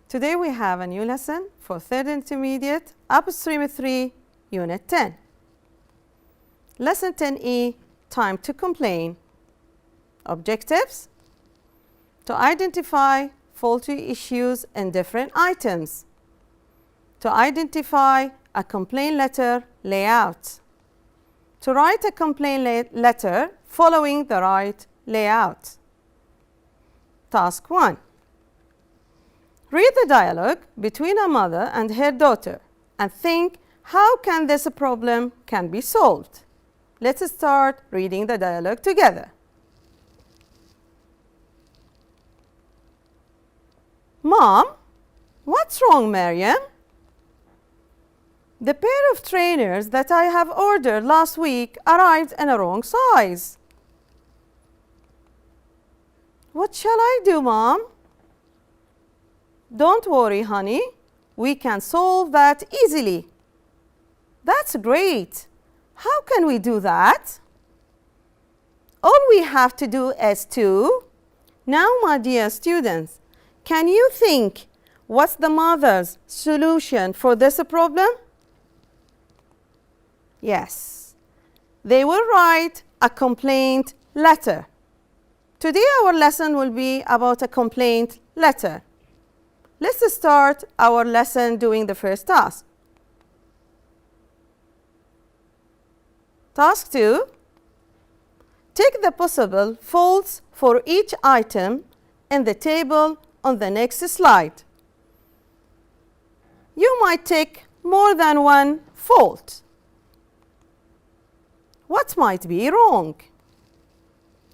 Today we have a new lesson for 3rd Intermediate, Upstream 3, Unit 10. Lesson 10E, Time to Complain. Objectives: to identify faulty issues in different items, to identify a complaint letter layout, to write a complaint letter following the right layout. Task 1. Read the dialogue between a mother and her daughter and think how can this problem can be solved. Let's start reading the dialogue together. Mom, what's wrong, Maryam? The pair of trainers that I have ordered last week arrived in a wrong size. What shall I do, Mom? Don't worry, honey. We can solve that easily. That's great. How can we do that? All we have to do is to… Now, my dear students, can you think what's the mother's solution for this problem? Yes, they will write a complaint letter. Today our lesson will be about a complaint letter. Let's start our lesson doing the first task. Task 2. Take the possible faults for each item in the table on the next slide. You might take more than one fault. What might be wrong?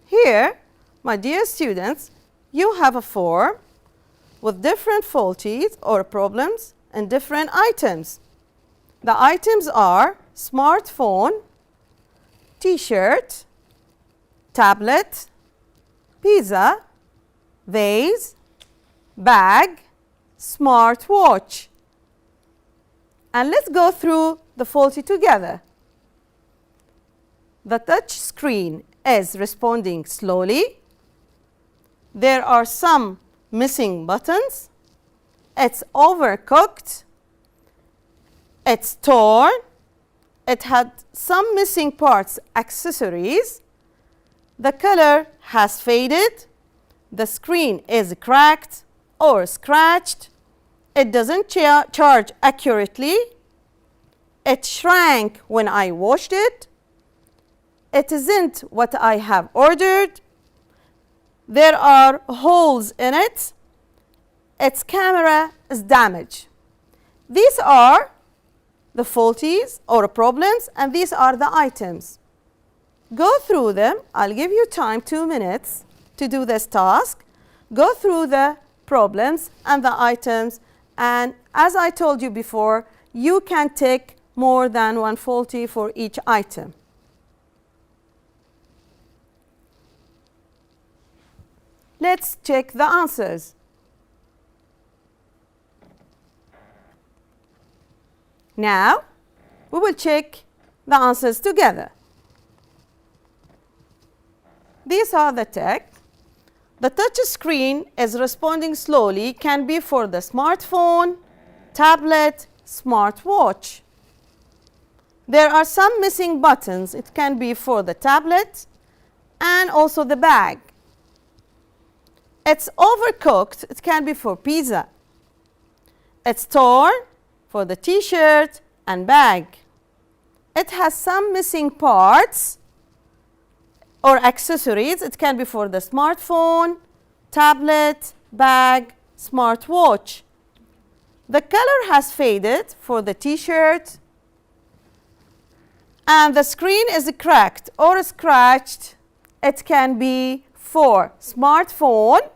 Here, my dear students, you have a form with different faulties or problems and different items. The items are smartphone, t-shirt, tablet, pizza, vase, bag, smartwatch. And let's go through the faulty together. The touch screen is responding slowly. There are some missing buttons. It's overcooked. It's torn. It had some missing parts, accessories. The color has faded. The screen is cracked or scratched. It doesn't charge accurately. It shrank when I washed it. It isn't what I have ordered. There are holes in it. Its camera is damaged. These are the faulties or problems, and these are the items. Go through them. I'll give you time, 2 minutes, to do this task. Go through the problems and the items, and as I told you before, you can take more than one faulty for each item. Let's check the answers. Now, we will check the answers together. These are the text. The touch screen is responding slowly, can be for the smartphone, tablet, smartwatch. There are some missing buttons. It can be for the tablet and also the bag. It's overcooked. It can be for pizza. It's torn for the t-shirt and bag. It has some missing parts or accessories. It can be for the smartphone, tablet, bag, smartwatch. The color has faded for the t-shirt, and the screen is cracked or scratched. It can be for smartphone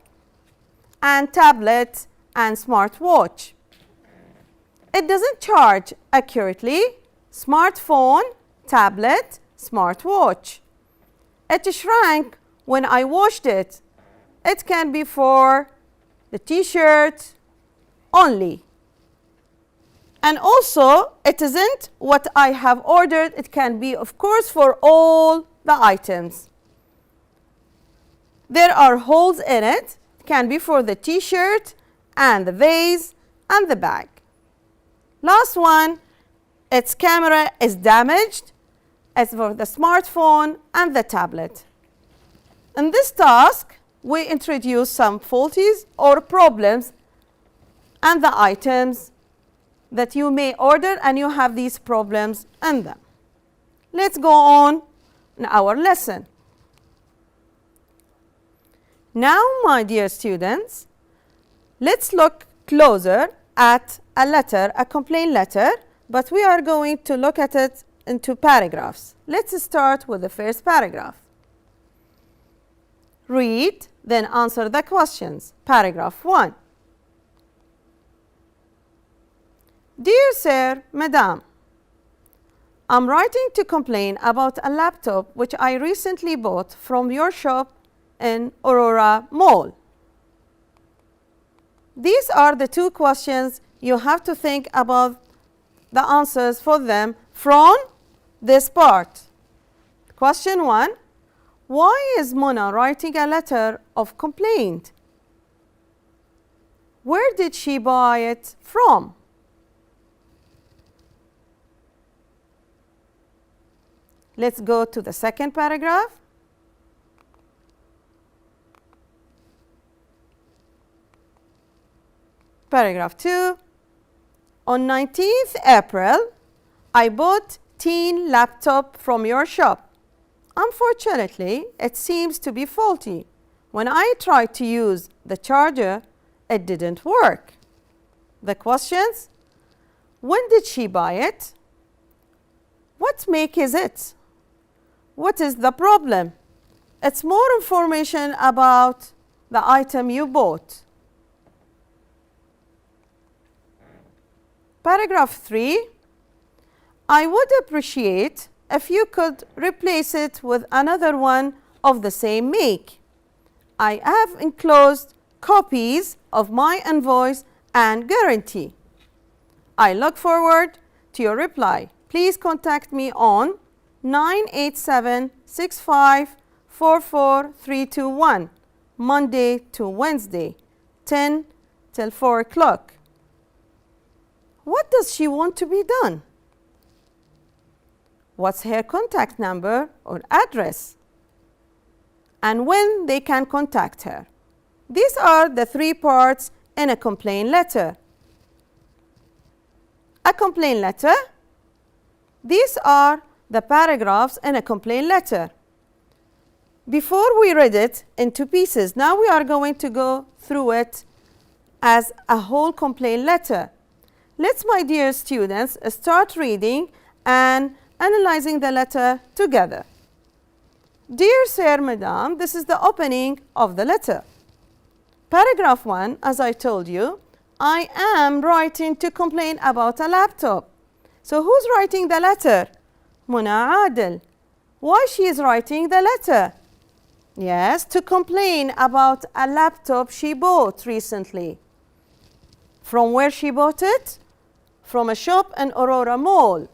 and tablet and smartwatch. It doesn't charge accurately. Smartphone, tablet, smartwatch. It shrank when I washed it. It can be for the t-shirt only. And also, it isn't what I have ordered. It can be, of course, for all the items. There are holes in it. It can be for the t-shirt and the vase and the bag. Last one, its camera is damaged, as for the smartphone and the tablet. In this task, we introduce some faulties or problems and the items that you may order, and you have these problems in them. Let's go on in our lesson. Now, my dear students, let's look closer at a letter, a complaint letter, but we are going to look at it into paragraphs. Let's start with the first paragraph. Read, then answer the questions. Paragraph 1. Dear Sir, Madam, I'm writing to complain about a laptop which I recently bought from your shop in Aurora Mall. These are the two questions you have to think about the answers for them from this part. Question 1. Why is Mona writing a letter of complaint? Where did she buy it from? Let's go to the second paragraph. Paragraph 2. On 19th April, I bought teen laptop from your shop. Unfortunately, it seems to be faulty. When I tried to use the charger, it didn't work. The questions: when did she buy it? What make is it? What is the problem? It's more information about the item you bought. Paragraph 3. I would appreciate if you could replace it with another one of the same make. I have enclosed copies of my invoice and guarantee. I look forward to your reply. Please contact me on 987-6544-321, Monday to Wednesday, 10 till 4 o'clock. What does she want to be done? What's her contact number or address? And when they can contact her. These are the three parts in a complaint letter. A complaint letter. These are the paragraphs in a complaint letter. Before we read it into pieces, now we are going to go through it as a whole complaint letter. Let's, my dear students, start reading and analyzing the letter together. Dear Sir, Madam, this is the opening of the letter. Paragraph 1, as I told you, I am writing to complain about a laptop. So who's writing the letter? Mona Adel. Why she is writing the letter? Yes, to complain about a laptop she bought recently. From where she bought it? From a shop in Aurora Mall.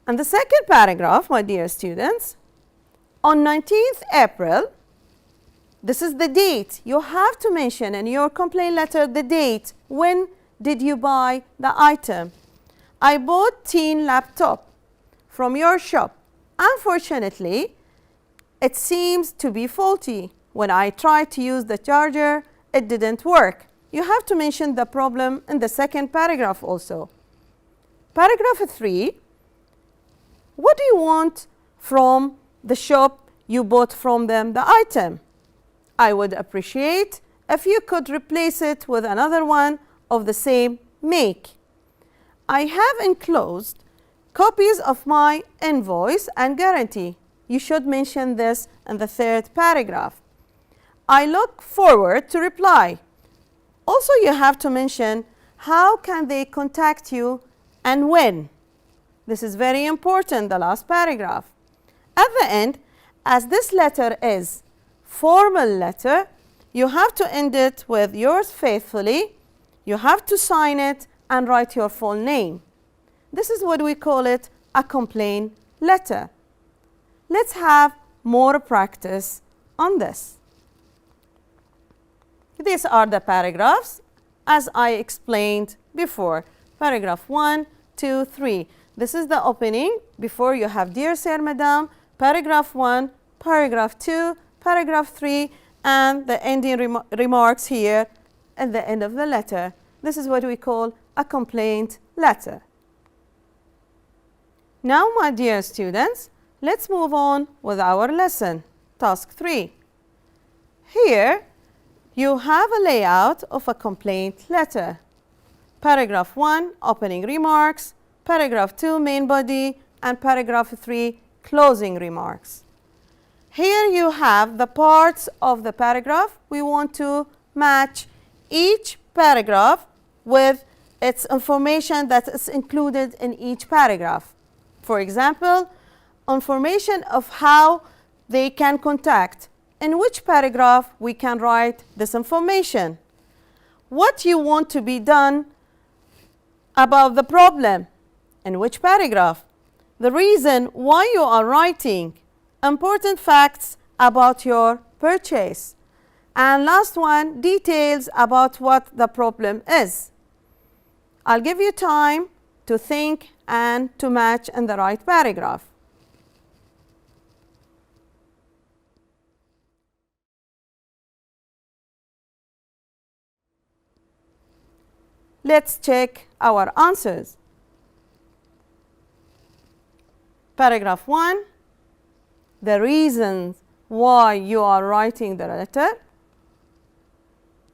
And the second paragraph, my dear students, on 19th April, this is the date. You have to mention in your complaint letter the date. When did you buy the item? I bought teen laptop from your shop. Unfortunately, it seems to be faulty. When I tried to use the charger, it didn't work. You have to mention the problem in the second paragraph also. Paragraph 3. What do you want from the shop you bought from them the item? I would appreciate if you could replace it with another one of the same make. I have enclosed copies of my invoice and guarantee. You should mention this in the third paragraph. I look forward to reply. Also, you have to mention how can they contact you and when. This is very important, the last paragraph. At the end, as this letter is formal letter, you have to end it with yours faithfully. You have to sign it and write your full name. This is what we call it a complaint letter. Let's have more practice on this. These are the paragraphs as I explained before. Paragraph 1, 2, 3. This is the opening. Before you have Dear Sir, Madam, paragraph 1, paragraph 2, paragraph 3, and the ending remarks here at the end of the letter. This is what we call a complaint letter. Now, my dear students, let's move on with our lesson. Task 3. Here, you have a layout of a complaint letter. Paragraph 1, opening remarks. Paragraph 2, main body. And paragraph 3, closing remarks. Here you have the parts of the paragraph. We want to match each paragraph with its information that is included in each paragraph. For example, information of how they can contact. In which paragraph we can write this information? What you want to be done about the problem? In which paragraph? The reason why you are writing. Important facts about your purchase. And last one, details about what the problem is. I'll give you time to think and to match in the right paragraph. Let's check our answers. Paragraph 1, the reasons why you are writing the letter.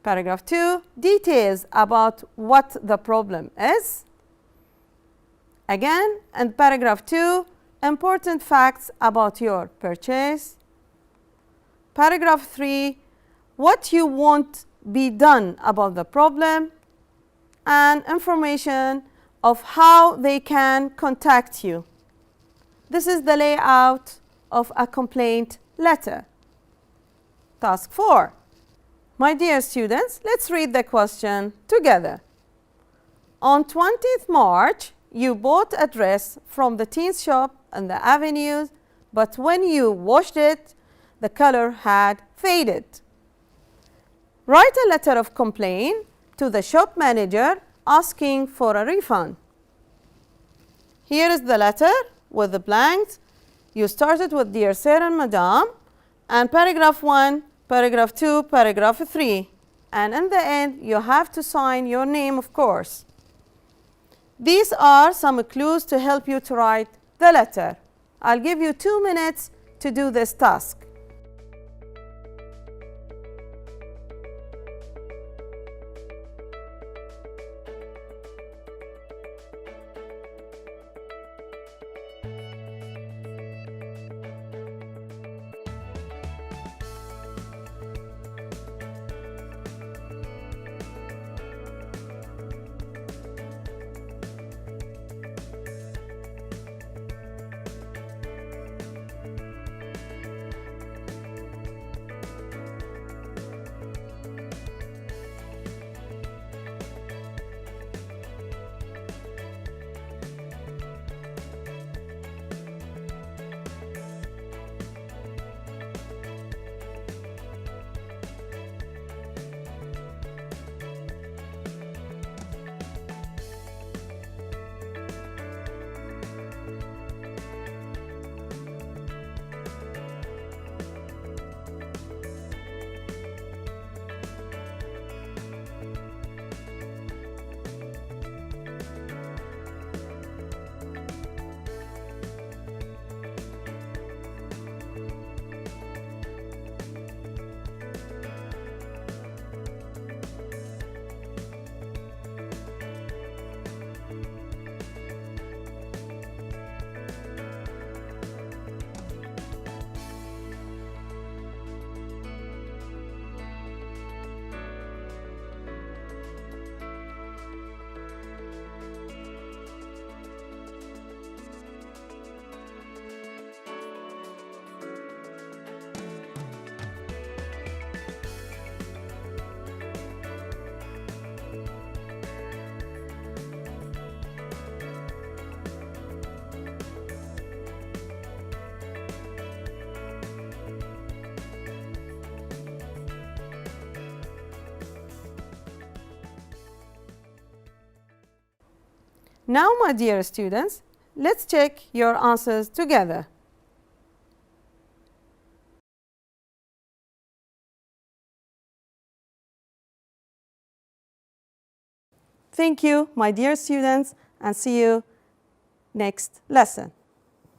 Paragraph 2, details about what the problem is. Again, in paragraph 2, important facts about your purchase. Paragraph 3, what you want be done about the problem, and information of how they can contact you. This is the layout of a complaint letter. Task 4. My dear students, let's read the question together. On 20th March, you bought a dress from the teens shop on the avenues, but when you washed it, the color had faded. Write a letter of complaint to the shop manager asking for a refund. Here is the letter with the blanks. You started with Dear Sir and Madam, and paragraph 1, paragraph 2, paragraph 3. And in the end, you have to sign your name, of course. These are some clues to help you to write the letter. I'll give you 2 minutes to do this task. Now, my dear students, let's check your answers together. Thank you, my dear students, and see you next lesson.